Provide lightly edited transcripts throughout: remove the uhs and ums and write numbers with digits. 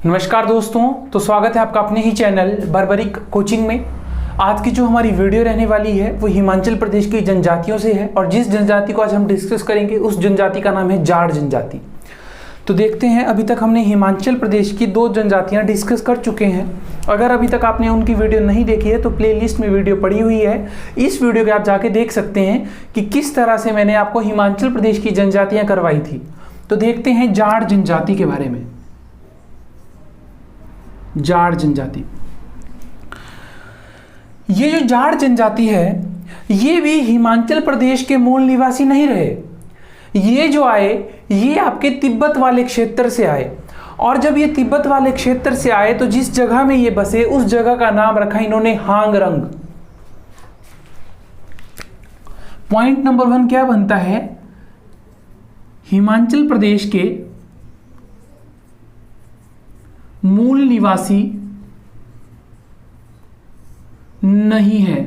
नमस्कार दोस्तों, तो स्वागत है आपका अपने ही चैनल बर्बरिक कोचिंग में। आज की जो हमारी वीडियो रहने वाली है वो हिमाचल प्रदेश की जनजातियों से है और जिस जनजाति को आज हम डिस्कस करेंगे उस जनजाति का नाम है जाट जनजाति। तो देखते हैं, अभी तक हमने हिमाचल प्रदेश की 2 जनजातियां डिस्कस कर चुके हैं। अगर अभी तक आपने उनकी वीडियो नहीं देखी है तो प्लेलिस्ट में वीडियो पड़ी हुई है, इस वीडियो के आप जाके देख सकते हैं कि किस तरह से मैंने आपको हिमाचल प्रदेश की जनजातियां करवाई थी। तो देखते हैं जाट जनजाति के बारे में। जाट जनजाति, ये जो जाट जनजाति है ये भी हिमाचल प्रदेश के मूल निवासी नहीं रहे। ये जो आए ये आपके तिब्बत वाले क्षेत्र से आए, और जब ये तिब्बत वाले क्षेत्र से आए तो जिस जगह में ये बसे उस जगह का नाम रखा इन्होंने हांगरंग। पॉइंट नंबर 1 क्या बनता है? हिमाचल प्रदेश के मूल निवासी नहीं है।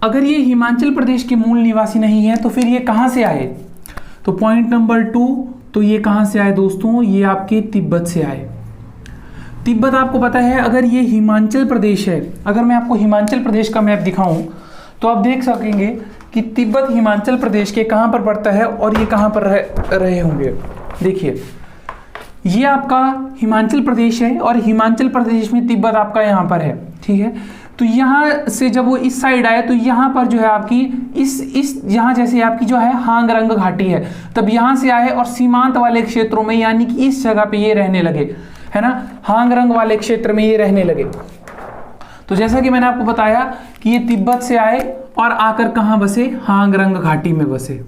अगर ये हिमाचल प्रदेश के मूल निवासी नहीं है तो फिर ये कहां से आए? तो पॉइंट नंबर 2, तो ये कहां से आए दोस्तों? ये आपके तिब्बत से आए। तिब्बत आपको पता है, अगर ये हिमाचल प्रदेश है, अगर मैं आपको हिमाचल प्रदेश का मैप दिखाऊं तो आप देख सकेंगे कि तिब्बत हिमाचल प्रदेश के कहां पर पड़ता है और ये कहां पर रहे होंगे। देखिए, ये आपका हिमाचल प्रदेश है और हिमाचल प्रदेश में तिब्बत आपका यहाँ पर है, ठीक है। तो यहाँ से जब वो इस साइड आए तो यहाँ पर जो है आपकी इस यहाँ जैसे आपकी जो है हांगरंग घाटी है, तब यहाँ से आए और सीमांत वाले क्षेत्रों में यानी कि इस जगह पे ये रहने लगे, है ना। हांगरंग वाले क्षेत्र में ये रहने लगे। तो जैसा कि मैंने आपको बताया कि ये तिब्बत से आए और आकर कहाँ बसे? हांगरंग घाटी में बसे।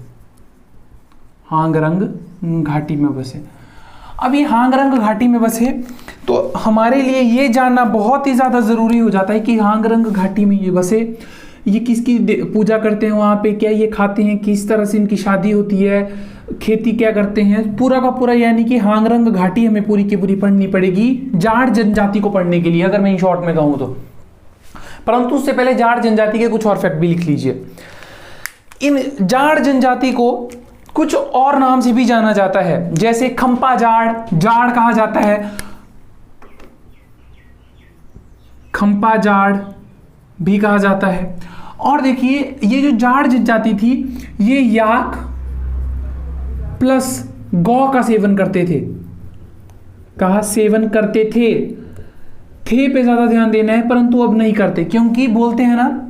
हांगरंग घाटी में बसे। अब ये हांगरंग घाटी में बसे तो हमारे लिए ये जानना बहुत ही ज़्यादा ज़रूरी हो जाता है कि हांगरंग घाटी में ये बसे, ये किसकी पूजा करते हैं वहाँ पे, क्या ये खाते हैं, किस तरह से इनकी शादी होती है, खेती क्या करते हैं, पूरा का पूरा। यानी कि हांगरंग घाटी हमें पूरी की पूरी पढ़नी पड़ेगी जाट जनजाति को पढ़ने के लिए, अगर मैं इन शॉर्ट में कहूँ तो। परंतु उससे पहले जाट जनजाति के कुछ और फैक्ट भी लिख लीजिए। इन जाट जनजाति को कुछ और नाम से भी जाना जाता है, जैसे खंपा जाड़, जाड़ कहा जाता है, खंपा जाड़ भी कहा जाता है। और देखिए, ये जो जाट जनजाति थी ये याक प्लस गौ का सेवन करते थे। कहा सेवन करते थे पे ज्यादा ध्यान देना है, परंतु अब नहीं करते, क्योंकि बोलते हैं ना,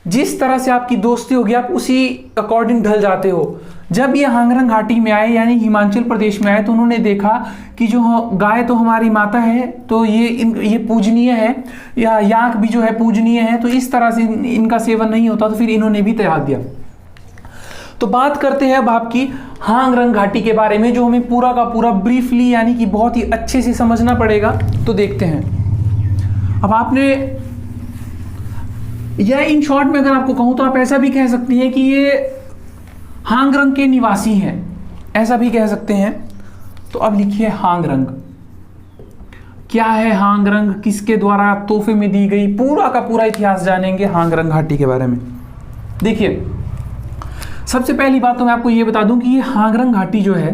जिस तरह से आपकी दोस्ती होगी आप उसी अकॉर्डिंग ढल जाते हो। जब ये हांगरंग घाटी में आए यानी हिमाचल प्रदेश में आए तो उन्होंने देखा कि जो गाय तो हमारी माता है तो ये पूजनीय है, या याक भी जो है पूजनीय है, तो इस तरह से इनका सेवन नहीं होता, तो फिर इन्होंने भी त्याग दिया। तो बात करते हैं अब आपकी हांगरंग घाटी के बारे में, जो हमें पूरा का पूरा ब्रीफली यानी कि बहुत ही अच्छे से समझना पड़ेगा। तो देखते हैं। अब आपने या इन शॉर्ट में अगर आपको कहूं तो आप ऐसा भी कह सकती हैं कि ये हांगरंग के निवासी हैं, ऐसा भी कह सकते हैं। तो अब लिखिए हांगरंग। क्या है हांगरंग, किसके द्वारा तोहफे में दी गई, पूरा का पूरा इतिहास जानेंगे हांगरंग घाटी के बारे में। देखिए, सबसे पहली बात तो मैं आपको ये बता दूं कि ये हांगरंग घाटी जो है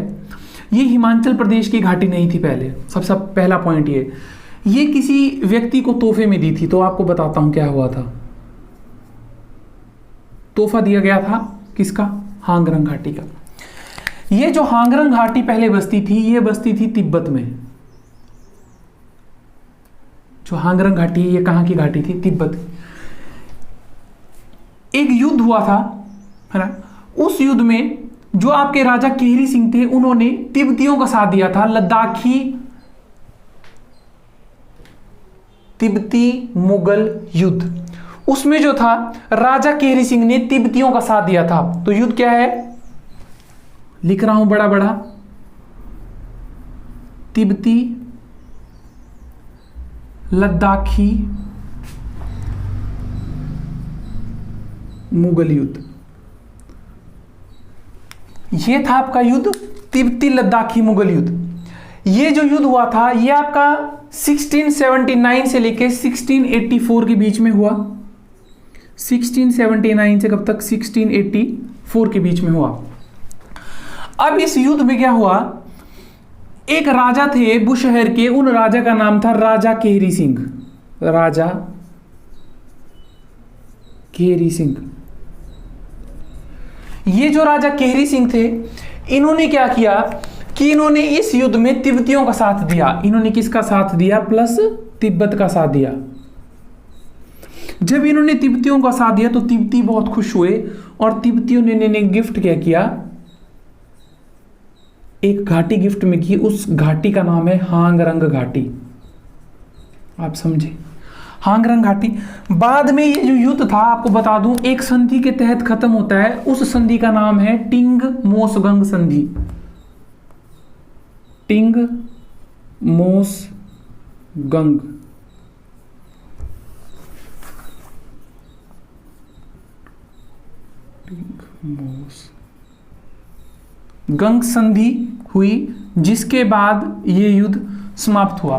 ये हिमाचल प्रदेश की घाटी नहीं थी पहले। सबसे पहला पॉइंट ये किसी व्यक्ति को तोहफे में दी थी। तो आपको बताता हूं क्या हुआ था। तोहफा दिया गया था किसका? हांगरंग घाटी का। ये जो हांगरंग घाटी पहले बस्ती थी ये बस्ती थी तिब्बत में। जो हांगरंग घाटी ये कहां की घाटी थी? तिब्बत। एक युद्ध हुआ था, है ना। उस युद्ध में जो आपके राजा केहरी सिंह थे उन्होंने तिब्बतियों का साथ दिया था। लद्दाखी तिब्बती मुगल युद्ध, उसमें जो था राजा केहरी सिंह ने तिब्बतियों का साथ दिया था। तो युद्ध क्या है? लिख रहा हूं बड़ा बड़ा, तिब्बती लद्दाखी मुगल युद्ध। ये था आपका युद्ध, तिब्बती लद्दाखी मुगल युद्ध। ये जो युद्ध हुआ था ये आपका 1679 से लेके 1684 के बीच में हुआ। 1679 से कब तक? 1684 के बीच में हुआ। अब इस युद्ध में क्या हुआ, एक राजा थे बुशहर के, उन राजा का नाम था राजा केहरी सिंह। राजा केहरी सिंह। ये जो राजा केहरी सिंह थे, इन्होंने क्या किया कि इन्होंने इस युद्ध में तिब्बतियों का साथ दिया। इन्होंने किसका साथ दिया? प्लस तिब्बत का साथ दिया। जब इन्होंने तिब्बतियों का साथ दिया तो तिब्बती बहुत खुश हुए और तिब्बतियों ने इन्हें गिफ्ट क्या किया? एक घाटी गिफ्ट में की। उस घाटी का नाम है हांगरंग घाटी। आप समझे? हांगरंग घाटी। बाद में ये जो युद्ध था, आपको बता दूं, एक संधि के तहत खत्म होता है। उस संधि का नाम है टिंग मोसगंग संधि। टिंग मोसगंग। गंग संधि हुई, जिसके बाद ये युद्ध समाप्त हुआ।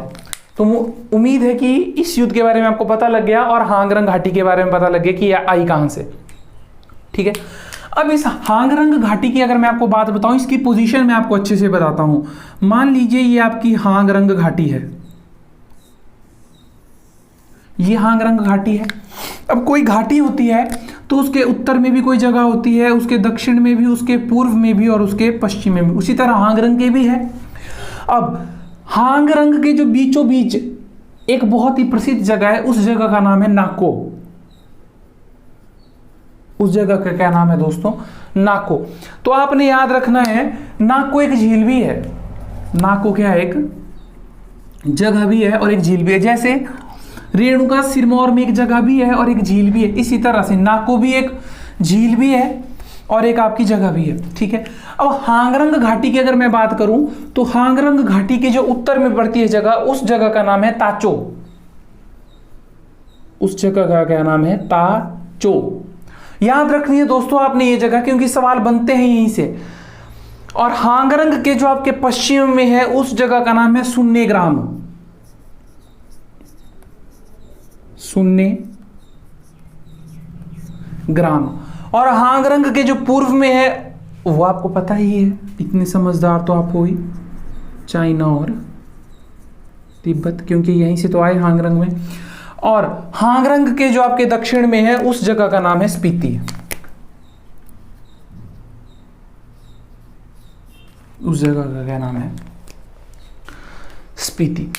तो उम्मीद है कि इस युद्ध के बारे में आपको पता लग गया और हांगरंग घाटी के बारे में पता लग गया कि यह आई कहां से। ठीक है, अब इस हांगरंग घाटी की अगर मैं आपको बात बताऊं, इसकी पोजीशन मैं आपको अच्छे से बताता हूं। मान लीजिए ये आपकी हांगरंग घाटी है, ये हांगरंग घाटी है। अब कोई घाटी होती है तो उसके उत्तर में भी कोई जगह होती है, उसके दक्षिण में भी, उसके पूर्व में भी और उसके पश्चिम में भी। उसी तरह हांगरंग के भी है। अब हांगरंग के जो बीचों बीच एक बहुत ही प्रसिद्ध जगह है, उस जगह का नाम है नाको। उस जगह का क्या नाम है दोस्तों? नाको। तो आपने याद रखना है, नाको एक झील भी है। नाको क्या है? एक जगह भी है और एक झील भी है। जैसे रेणुका सिरमौर में एक जगह भी है और एक झील भी है, इसी तरह से नाको भी एक झील भी है और एक आपकी जगह भी है। ठीक है, अब हांगरंग घाटी की अगर मैं बात करूं तो हांगरंग घाटी के जो उत्तर में पड़ती है जगह, उस जगह का नाम है ताचो। उस जगह का क्या नाम है? ताचो। याद रखनी है दोस्तों आपने ये जगह, क्योंकि सवाल बनते हैं यहीं से। और हांगरंग के जो आपके पश्चिम में है, उस जगह का नाम है सुन्ने ग्राम। सुन्ने ग्राम। और हांगरंग के जो पूर्व में है वो आपको पता ही है, इतने समझदार तो आप हो ही, चाइना और तिब्बत, क्योंकि यहीं से तो आए हांगरंग में। और हांगरंग के जो आपके दक्षिण में है, उस जगह का नाम है स्पीति। उस जगह का क्या नाम है? स्पीति।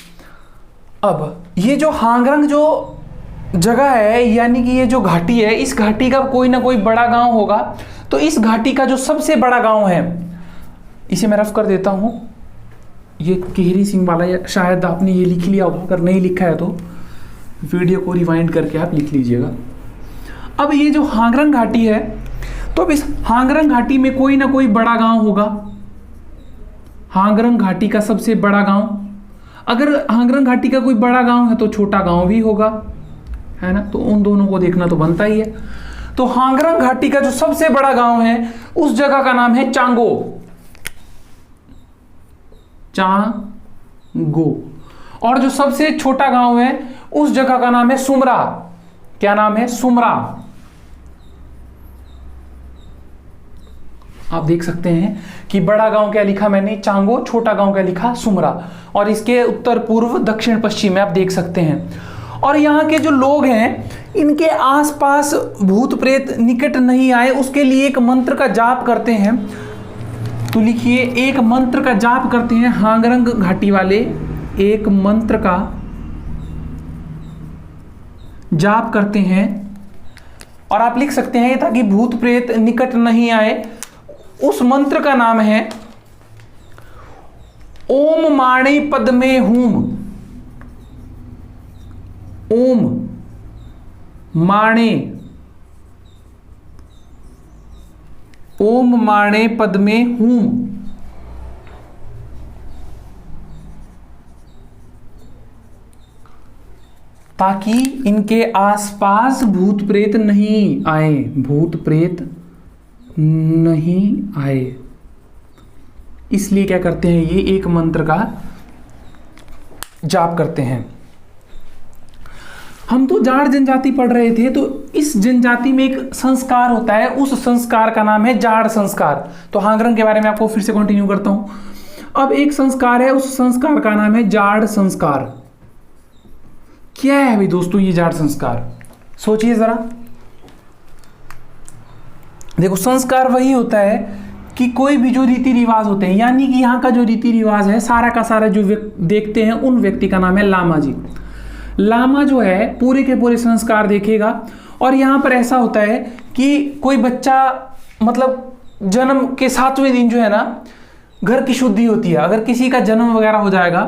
अब ये जो हांगरंग जो जगह है, यानी कि ये जो घाटी है, इस घाटी का कोई ना कोई बड़ा गांव होगा। तो इस घाटी का जो सबसे बड़ा गांव है, इसे मैं रफ कर देता हूं। ये केहरी सिंह वाला, शायद आपने ये लिख लिया होगा, अगर नहीं लिखा है तो वीडियो को रिवाइंड करके आप लिख लीजिएगा। अब ये जो हांगरंग घाटी है, तो अब इस हांगरंग घाटी में कोई ना कोई बड़ा गांव होगा। हांगरंग घाटी का सबसे बड़ा गांव, अगर हांगरंग घाटी का कोई बड़ा गांव है तो छोटा गांव भी होगा, है ना? तो उन दोनों को देखना तो बनता ही है। तो हांगरंग घाटी का जो सबसे बड़ा गांव है, उस जगह का नाम है चांगो। चांगो। और जो सबसे छोटा गांव है, उस जगह का नाम है सुमरा। क्या नाम है? सुमरा। आप देख सकते हैं कि बड़ा गांव क्या लिखा मैंने? चांगो। छोटा गांव क्या लिखा? सुमरा। और इसके उत्तर पूर्व दक्षिण पश्चिम में आप देख सकते हैं। और यहाँ के जो लोग हैं, इनके आसपास भूत प्रेत निकट नहीं आए, उसके लिए एक मंत्र का जाप करते हैं। तो लिखिए, एक मंत्र का जाप करते हैं हांगरंग घाटी वाले। एक मंत्र का जाप करते हैं, और आप लिख सकते हैं ताकि भूत प्रेत निकट नहीं आए। उस मंत्र का नाम है ओम माणे पद्मे हूम। ओम माणे, ओम माणे पद्मे हूम। ताकि इनके आसपास भूत प्रेत नहीं आए, भूत प्रेत नहीं आए। इसलिए क्या करते हैं, ये एक मंत्र का जाप करते हैं। हम तो जाट जनजाति पढ़ रहे थे, तो इस जनजाति में एक संस्कार होता है, उस संस्कार का नाम है जाड़ संस्कार। तो हांगरंग के बारे में आपको फिर से कंटिन्यू करता हूं। अब एक संस्कार है, उस संस्कार का नाम है जाड़ संस्कार। क्या है भाई दोस्तों ये जाड़ संस्कार? सोचिए जरा। देखो, संस्कार वही होता है कि कोई भी जो रीति रिवाज होते हैं, यानी कि यहाँ का जो रीति रिवाज है सारा का सारा जो देखते हैं उन व्यक्ति का नाम है लामा जी। लामा जो है पूरे के पूरे संस्कार देखेगा। और यहाँ पर ऐसा होता है कि कोई बच्चा मतलब जन्म के 7वें दिन जो है ना घर की शुद्धि होती है। अगर किसी का जन्म वगैरह हो जाएगा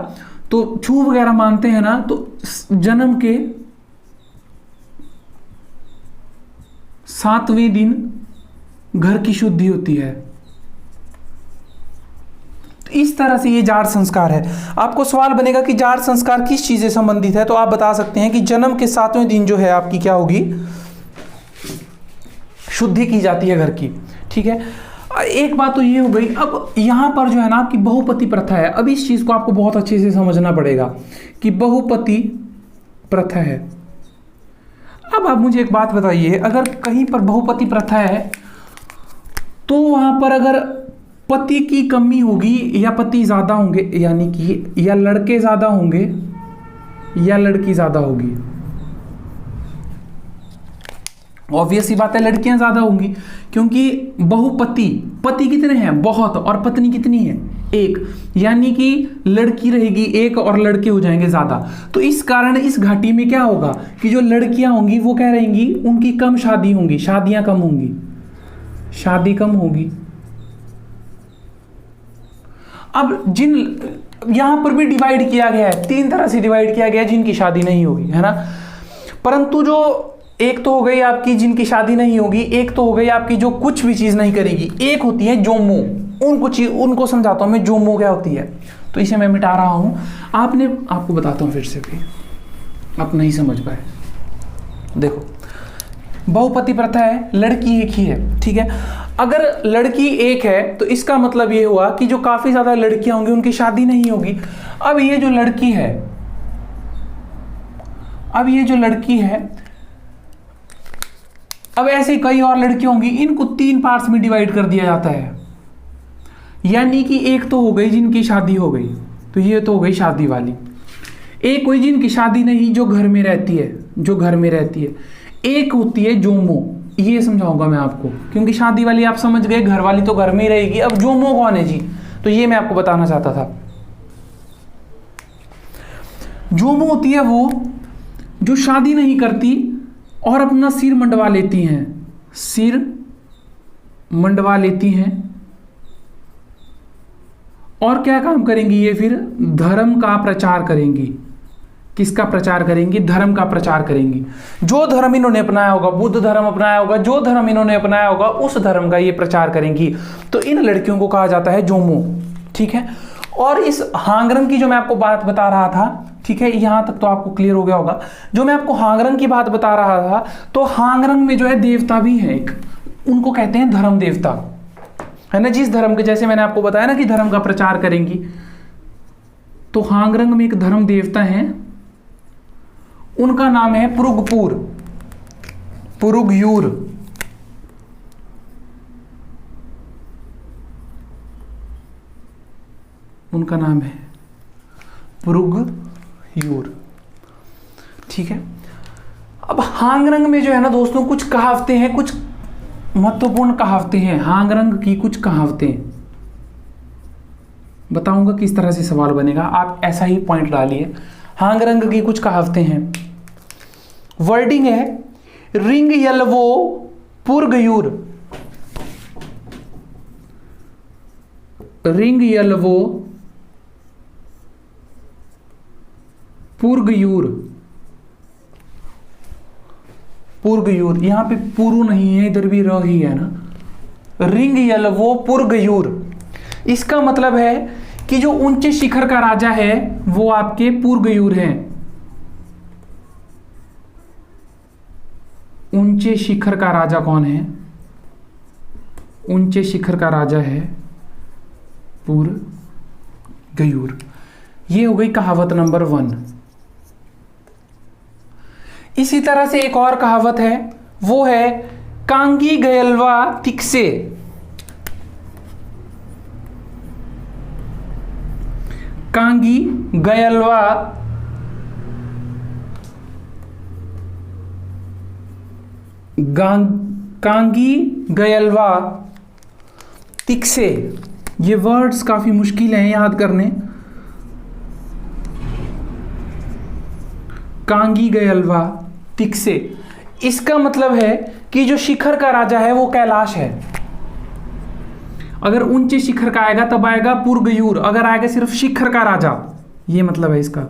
तो छू वगैरह मानते हैं ना, तो जन्म के 7वें दिन घर की शुद्धि होती है। इस तरह से ये जाड़ संस्कार है। आपको सवाल बनेगा कि जाड़ संस्कार किस चीज से संबंधित है, तो आप बता सकते हैं कि जन्म के 7वें दिन जो है आपकी क्या होगी, शुद्धि की जाती है घर की। ठीक है, एक बात तो ये हो गई। अब यहां पर जो है ना आपकी बहुपति प्रथा है। अब इस चीज को आपको बहुत अच्छे से समझना पड़ेगा कि बहुपति प्रथा है। अब आप मुझे एक बात बताइए, अगर कहीं पर बहुपति प्रथा है तो वहां पर अगर पति की कमी होगी या पति ज्यादा होंगे, यानी कि या लड़के ज्यादा होंगे या लड़की ज्यादा होगी? ऑब्वियस सी बात है लड़कियां ज्यादा होंगी, क्योंकि बहुपति, पति कितने हैं? बहुत। और पत्नी कितनी है? एक। यानी कि लड़की रहेगी एक और लड़के हो जाएंगे ज्यादा। तो इस कारण इस घाटी में क्या होगा कि जो लड़कियां होंगी वो क्या रहेंगी, उनकी कम शादी होंगी, शादियां कम होंगी, शादी कम होगी। अब जिन यहां पर भी डिवाइड किया गया है, 3 तरह से डिवाइड किया गया है जिनकी शादी नहीं होगी, है ना। परंतु जो एक तो हो गई आपकी जिनकी शादी नहीं होगी, एक तो हो गई आपकी जो कुछ भी चीज नहीं करेगी, एक होती है जोमो। उनको समझाता हूं मैं जोमो क्या होती है। तो इसे मैं मिटा रहा हूं, आपको बताता हूं फिर से भी, आप नहीं समझ पाए। देखो, बहुपति प्रथा है, लड़की एक ही है। ठीक है, अगर लड़की एक है तो इसका मतलब ये हुआ कि जो काफी ज्यादा लड़कियां होंगी उनकी शादी नहीं होगी। अब ये जो लड़की है, अब ऐसे कई और लड़कियां होंगी, इनको 3 पार्ट्स में डिवाइड कर दिया जाता है। यानी कि एक तो हो गई जिनकी शादी हो गई, तो ये तो हो गई शादी वाली। एक हुई जिनकी शादी नहीं, जो घर में रहती है, एक होती है जोमो। ये समझाऊंगा मैं आपको, क्योंकि शादी वाली आप समझ गए, घर वाली तो घर में ही रहेगी। अब जोमो कौन है जी, तो ये मैं आपको बताना चाहता था। जोमो होती है वो जो शादी नहीं करती और अपना सिर मंडवा लेती हैं, और क्या काम करेंगी ये, फिर धर्म का प्रचार करेंगी। किसका प्रचार करेंगी? धर्म का प्रचार करेंगी। जो धर्म इन्होंने अपनाया होगा, बुद्ध धर्म अपनाया होगा, जो धर्म इन्होंने अपनाया होगा उस धर्म का ये प्रचार करेंगी। तो इन लड़कियों को कहा जाता है जोमो। ठीक है, और इस हांगरंग की जो मैं आपको बात बता रहा था, ठीक है, यहां तक तो आपको क्लियर हो गया होगा। जो मैं आपको हांगरंग की बात बता रहा था, तो हांगरंग में जो है देवता भी है एक, उनको कहते हैं धर्म देवता, है ना। जिस धर्म के, जैसे मैंने आपको बताया ना कि धर्म का प्रचार करेंगी, तो हांगरंग में एक धर्म देवता है, उनका नाम है पुरुगयूर। उनका नाम है पुरुगयूर। ठीक है, अब हांगरंग में जो है ना दोस्तों कुछ कहावतें हैं, कुछ महत्वपूर्ण कहावतें हैं। हांगरंग की कुछ कहावतें बताऊंगा किस तरह से सवाल बनेगा, आप ऐसा ही पॉइंट डालिए। हांगरंग की कुछ कहावतें हैं। वर्डिंग है रिंग यलवो पुरगयूर, रिंग यलवो पुरगयूर। यहां पे पुरु नहीं है, इधर भी र ही है ना। रिंग यलवो पुरगयूर, इसका मतलब है कि जो ऊंचे शिखर का राजा है वो आपके पुरगयूर हैं। ऊंचे शिखर का राजा कौन है? ऊंचे शिखर का राजा है पुरगयूर। ये हो गई कहावत नंबर 1। इसी तरह से एक और कहावत है, वो है कांगी गयलवा तिक्से। कांगी गयलवा कांगी गयलवा तिक्से। ये वर्ड्स काफी मुश्किल हैं याद करने। कांगी गयलवा तिक्से, इसका मतलब है कि जो शिखर का राजा है वो कैलाश है। अगर ऊंचे शिखर का आएगा तब आएगा पुरगयूर, अगर आएगा सिर्फ शिखर का राजा, ये मतलब है इसका।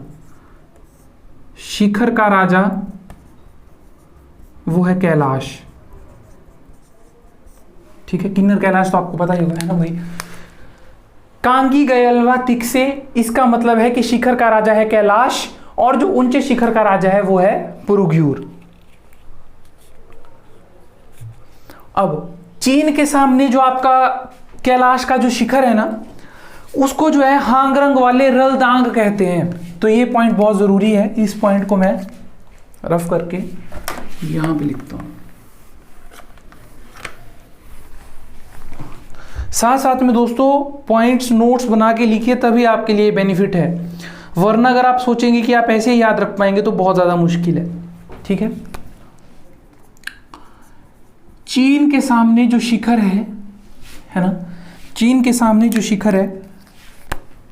शिखर का राजा वो है कैलाश, ठीक है। किन्नर कैलाश तो आपको पता ही होगा, है ना भाई। कांगी गयलवा तिक्से, इसका मतलब है कि शिखर का राजा है कैलाश और जो ऊंचे शिखर का राजा है वो है पुरुग्यूर। अब चीन के सामने जो आपका कैलाश का जो शिखर है ना, उसको जो है हांगरंग वाले रलदांग कहते हैं। तो ये पॉइंट बहुत जरूरी है, इस पॉइंट को मैं रफ करके यहां पे लिखता हूं। साथ साथ में दोस्तों पॉइंट्स नोट्स बना के लिखिए, तभी आपके लिए बेनिफिट है, वरना अगर आप सोचेंगे कि आप ऐसे ही याद रख पाएंगे तो बहुत ज्यादा मुश्किल है, ठीक है। चीन के सामने जो शिखर है ना, चीन के सामने जो शिखर है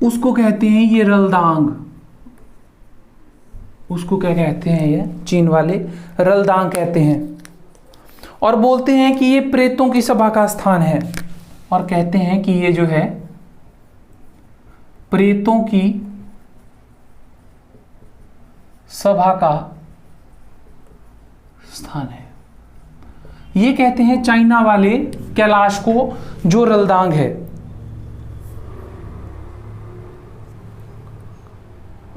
उसको कहते हैं ये रलदांग। उसको क्या कहते हैं, ये चीन वाले रलदांग कहते हैं। और बोलते हैं कि ये प्रेतों की सभा का स्थान है, और कहते हैं कि ये जो है प्रेतों की सभा का स्थान है। ये कहते हैं चाइना वाले कैलाश को, जो रलदांग है।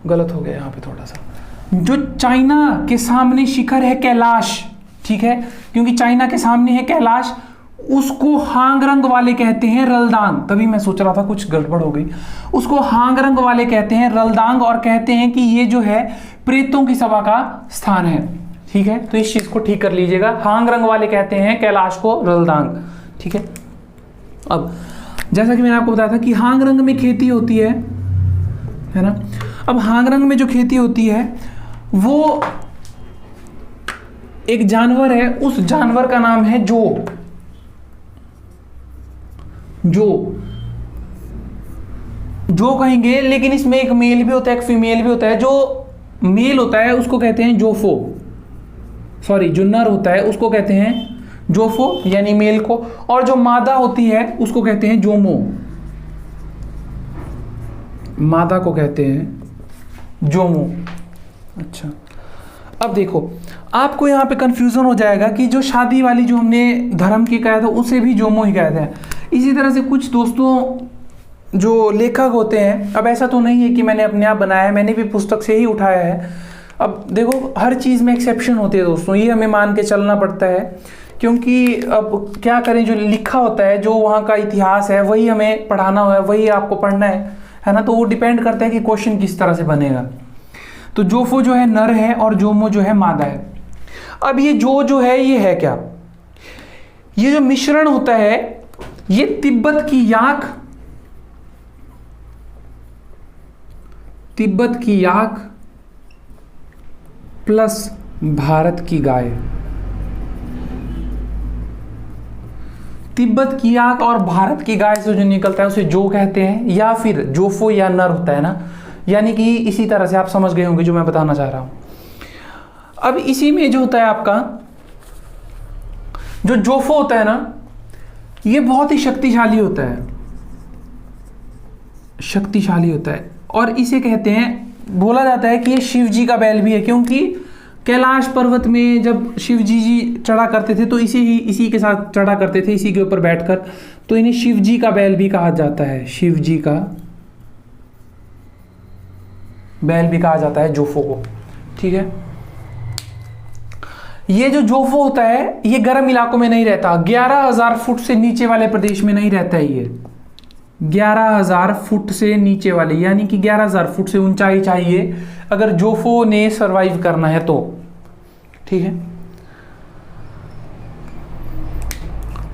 गलत हो गया यहां पे थोड़ा सा। जो चाइना के सामने शिखर है कैलाश, ठीक है, क्योंकि चाइना के सामने है कैलाश, उसको हांगरंग वाले कहते हैं रलदांग। तभी मैं सोच रहा था कुछ गड़बड़ हो गई। उसको हांगरंग वाले कहते हैं रलदांग, और कहते हैं कि ये जो है प्रेतों की सभा का स्थान है, ठीक है। तो इस चीज को ठीक कर लीजिएगा, हांगरंग वाले कहते हैं कैलाश को रलदांग, ठीक है। अब जैसा कि मैंने आपको बताया था कि हांगरंग में खेती होती है ना। अब हांगरंग में जो खेती होती है वो एक जानवर है, उस जानवर का नाम है जो कहेंगे, लेकिन इसमें एक मेल भी होता है एक फीमेल भी होता है। जो मेल होता है उसको कहते हैं जोफो, सॉरी जो नर होता है उसको कहते हैं जोफो यानी मेल को, और जो मादा होती है उसको कहते हैं जोमो, मादा को कहते हैं जोमो। अच्छा, अब देखो आपको यहाँ पे कंफ्यूजन हो जाएगा कि जो शादी वाली जो हमने धर्म की कहा था उसे भी जोमो ही कहते हैं। इसी तरह से कुछ दोस्तों जो लेखक होते हैं, अब ऐसा तो नहीं है कि मैंने अपने आप बनाया है, मैंने भी पुस्तक से ही उठाया है। अब देखो हर चीज़ में एक्सेप्शन होती है दोस्तों, ये हमें मान के चलना पड़ता है, क्योंकि अब क्या करें, जो लिखा होता है, जो वहाँ का इतिहास है वही हमें पढ़ाना है, वही आपको पढ़ना है ना। तो वो डिपेंड करता है कि क्वेश्चन किस तरह से बनेगा। तो जोफो जो है नर है और जोमो जो है मादा है। अब ये जो है ये है क्या, ये जो मिश्रण होता है ये तिब्बत की याक प्लस भारत की गाय। तिब्बत की याक और भारत की गाय से जो निकलता है उसे जो कहते हैं, या फिर जोफो या नर होता है ना, यानी कि इसी तरह से आप समझ गए होंगे जो मैं बताना चाह रहा हूं। अब इसी में जो होता है आपका जो जोफो होता है ना, ये बहुत ही शक्तिशाली होता है, और इसे कहते हैं, बोला जाता है कि ये शिव जी का बैल भी है, क्योंकि कैलाश पर्वत में जब शिव जी चढ़ा करते थे तो इसी के साथ चढ़ा करते थे, इसी के ऊपर बैठकर, तो इन्हें शिव जी का बैल भी कहा जाता है, शिव जी का बैल भी कहा जाता है जोफो को, ठीक है। ये जो जोफो होता है ये गर्म इलाकों में नहीं रहता, 11,000 फुट से नीचे वाले प्रदेश में नहीं रहता है। ये 11,000 फुट से नीचे वाले, यानी कि 11,000 फुट से ऊंचाई चाहिए अगर जोफो ने सरवाइव करना है तो, ठीक है।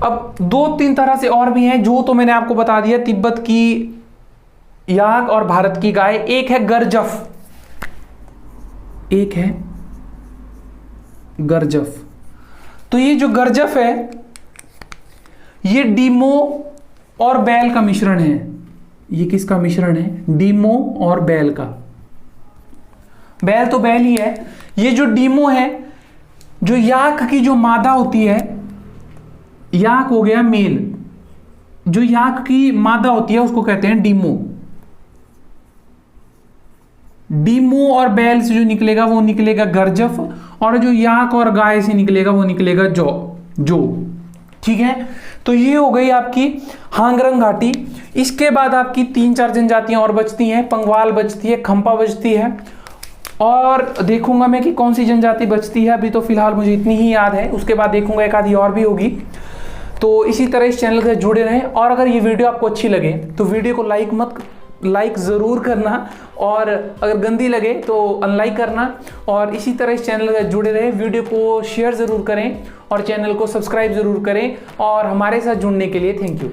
अब 2-3 तरह से और भी हैं, जो तो मैंने आपको बता दिया, तिब्बत की याक और भारत की गाय, एक है गर्जफ, एक है गर्जफ। तो ये जो गर्जफ है ये डीमो और बैल का मिश्रण है। ये किसका मिश्रण है? डीमो और बैल का। बैल तो बैल ही है। ये जो डीमो है, जो याक की जो मादा होती है, याक हो गया मेल, जो याक की मादा होती है उसको कहते हैं डीमो। डीमो और बैल से जो निकलेगा वो निकलेगा गर्जफ, और जो याक और गाय से निकलेगा वो निकलेगा जो। ठीक है, तो ये हो गई आपकी हांगरंग घाटी। इसके बाद आपकी 3-4 जनजातियां और बचती हैं। पंगवाल बचती है, खंपा बचती है, और देखूंगा मैं कि कौन सी जनजाति बचती है। अभी तो फिलहाल मुझे इतनी ही याद है, उसके बाद देखूंगा एक आधी और भी होगी। तो इसी तरह इस चैनल से जुड़े रहें, और अगर ये वीडियो आपको अच्छी लगे तो वीडियो को लाइक ज़रूर करना, और अगर गंदी लगे तो अनलाइक करना, और इसी तरह इस चैनल से जुड़े रहें। वीडियो को शेयर ज़रूर करें और चैनल को सब्सक्राइब ज़रूर करें, और हमारे साथ जुड़ने के लिए थैंक यू।